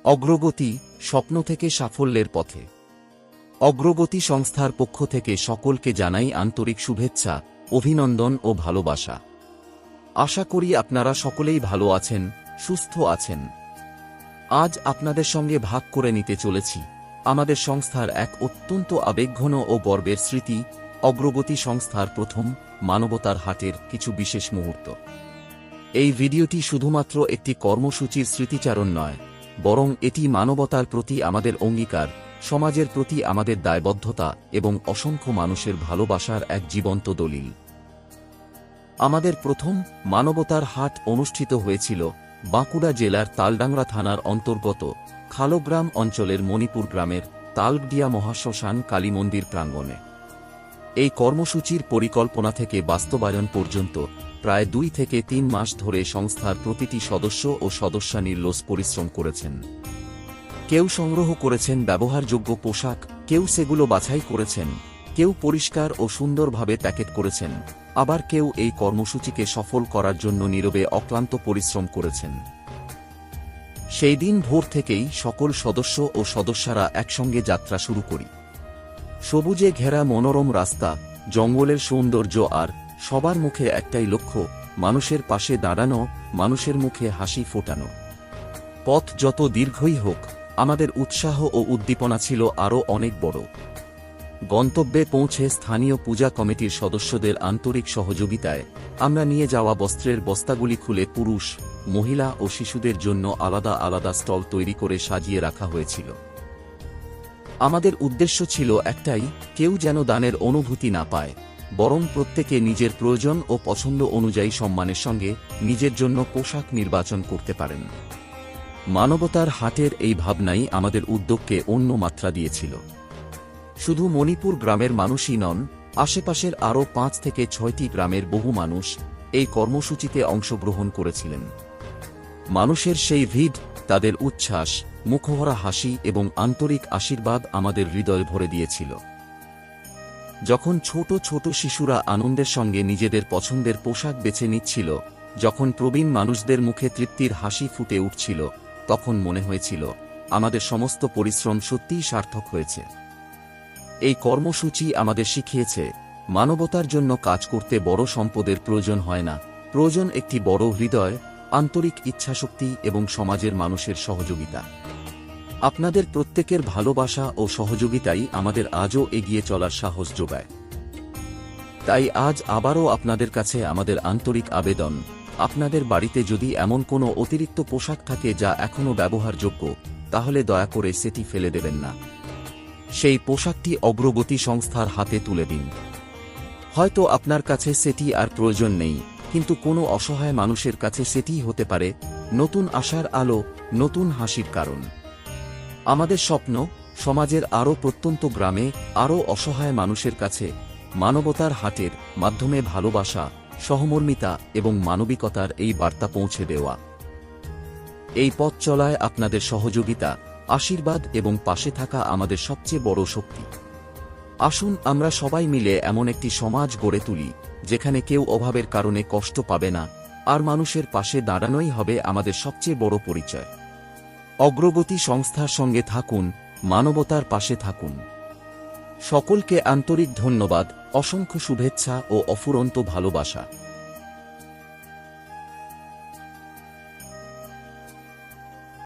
অগ্রগতি, স্বপ্ন থেকে সাফল্যের পথে। অগ্রগতি সংস্থার পক্ষ থেকে সকলকে জানাই আন্তরিক শুভেচ্ছা, অভিনন্দন ও ভালোবাসা। আশা করি আপনারা সকলেই ভালো আছেন, সুস্থ আছেন। আজ আপনাদের সঙ্গে ভাগ করে নিতে চলেছি আমাদের সংস্থার এক অত্যন্ত আবেগঘন ও গর্বের স্মৃতি, অগ্রগতি সংস্থার প্রথম মানবতার হাটের কিছু বিশেষ মুহূর্ত। এই ভিডিওটি শুধুমাত্র একটি কর্মসূচির স্মৃতিচারণ নয়, বরং এটি মানবতার প্রতি আমাদের অঙ্গীকার, সমাজের প্রতি আমাদের দায়বদ্ধতা এবং অসংখ্য মানুষের ভালোবাসার এক জীবন্ত দলিল। আমাদের প্রথম মানবতার হাট অনুষ্ঠিত হয়েছিল বাঁকুড়া জেলার তালডাংরা থানার অন্তর্গত খালগ্রাম অঞ্চলের মণিপুর গ্রামের তালগডিয়া মহাশ্মশান কালী মন্দির প্রাঙ্গণে। এই কর্মসূচির পরিকল্পনা থেকে বাস্তবায়ন পর্যন্ত প্রায় 2 থেকে 3 মাস ধরে সংস্থার প্রতিটি সদস্য ও সদস্যা নির্লস পরিশ্রম করেছেন। কেউ সংগ্রহ করেছেন ব্যবহারযোগ্য পোশাক, কেউ সেগুলো বাছাই করেছেন, কেউ পরিষ্কার ও সুন্দরভাবে প্যাকেট করেছেন, আবার কেউ এই কর্মসূচিকে সফল করার জন্য নীরবে অক্লান্ত পরিশ্রম করেছেন। সেই দিন ভোর থেকেই সকল সদস্য ও সদস্যরা একসঙ্গে যাত্রা শুরু করি। সবুজে ঘেরা মনোরম রাস্তা, জঙ্গলের সৌন্দর্য আর সবার মুখে একটাই লক্ষ্য, মানুষের পাশে দাঁড়ানো, মানুষের মুখে হাসি ফোটানো। পথ যত দীর্ঘই হোক, আমাদের উৎসাহ ও উদ্দীপনা ছিল আরও অনেক বড়। গন্তব্যে পৌঁছে স্থানীয় পূজা কমিটির সদস্যদের আন্তরিক সহযোগিতায় আমরা নিয়ে যাওয়া বস্ত্রের বস্তাগুলি খুলে পুরুষ, মহিলা ও শিশুদের জন্য আলাদা আলাদা স্টল তৈরি করে সাজিয়ে রাখা হয়েছিল। আমাদের উদ্দেশ্য ছিল একটাই, কেউ যেন দানের অনুভূতি না পায়, বরং প্রত্যেকে নিজের প্রয়োজন ও পছন্দ অনুযায়ী সম্মানের সঙ্গে নিজের জন্য পোশাক নির্বাচন করতে পারেন। মানবতার হাটের এই ভাবনাই আমাদের উদ্যোগকে অন্য মাত্রা দিয়েছিল। শুধু মণিপুর গ্রামের মানুষই নন, আশেপাশের আরও 5 থেকে 6টি গ্রামের বহু মানুষ এই কর্মসূচিতে অংশগ্রহণ করেছিলেন। মানুষের সেই ভিড়, তাদের উচ্ছ্বাস, মুখভরা হাসি এবং আন্তরিক আশীর্বাদ আমাদের হৃদয় ভরে দিয়েছিল। যখন ছোট ছোট শিশুরা আনন্দের সঙ্গে নিজেদের পছন্দের পোশাক বেছে নিচ্ছিল, যখন প্রবীণ মানুষদের মুখে তৃপ্তির হাসি ফুটে উঠছিল, তখন মনে হয়েছিল আমাদের সমস্ত পরিশ্রম সত্যিই সার্থক হয়েছে। এই কর্মসূচি আমাদের শিখিয়েছে, মানবতার জন্য কাজ করতে বড় সম্পদের প্রয়োজন হয় না, প্রয়োজন একটি বড় হৃদয়, আন্তরিক ইচ্ছাশক্তি এবং সমাজের মানুষের সহযোগিতা। আপনাদের প্রত্যেকের ভালোবাসা ও সহযোগিতাই আমাদের আজও এগিয়ে চলার সাহস যোগায়। তাই আজ আবারও আপনাদের কাছে আমাদের আন্তরিক আবেদন, আপনাদের বাড়িতে যদি এমন কোনো অতিরিক্ত পোশাক থাকে যা এখনও ব্যবহারযোগ্য, তাহলে দয়া করে সেটি ফেলে দেবেন না। সেই পোশাকটি অগ্রগতি সংস্থার হাতে তুলে দিন। হয়তো আপনার কাছে সেটি আর প্রয়োজন নেই, কিন্তু কোনো অসহায় মানুষের কাছে সেটিই হতে পারে নতুন আশার আলো, নতুন হাসির কারণ। আমাদের স্বপ্ন, সমাজের আরও প্রত্যন্ত গ্রামে আরও অসহায় মানুষের কাছে মানবতার হাটের মাধ্যমে ভালোবাসা, সহমর্মিতা এবং মানবিকতার এই বার্তা পৌঁছে দেওয়া। এই পথ চলায় আপনাদের সহযোগিতা, আশীর্বাদ এবং পাশে থাকা আমাদের সবচেয়ে বড় শক্তি। আসুন আমরা সবাই মিলে এমন একটি সমাজ গড়ে তুলি, যেখানে কেউ অভাবের কারণে কষ্ট পাবে না, আর মানুষের পাশে দাঁড়ানোই হবে আমাদের সবচেয়ে বড় পরিচয়। অগ্রগতি সংস্থার সঙ্গে থাকুন, মানবতার পাশে থাকুন। সকলকে আন্তরিক ধন্যবাদ, অসংখ্য শুভেচ্ছা ও অফুরন্ত ভালোবাসা।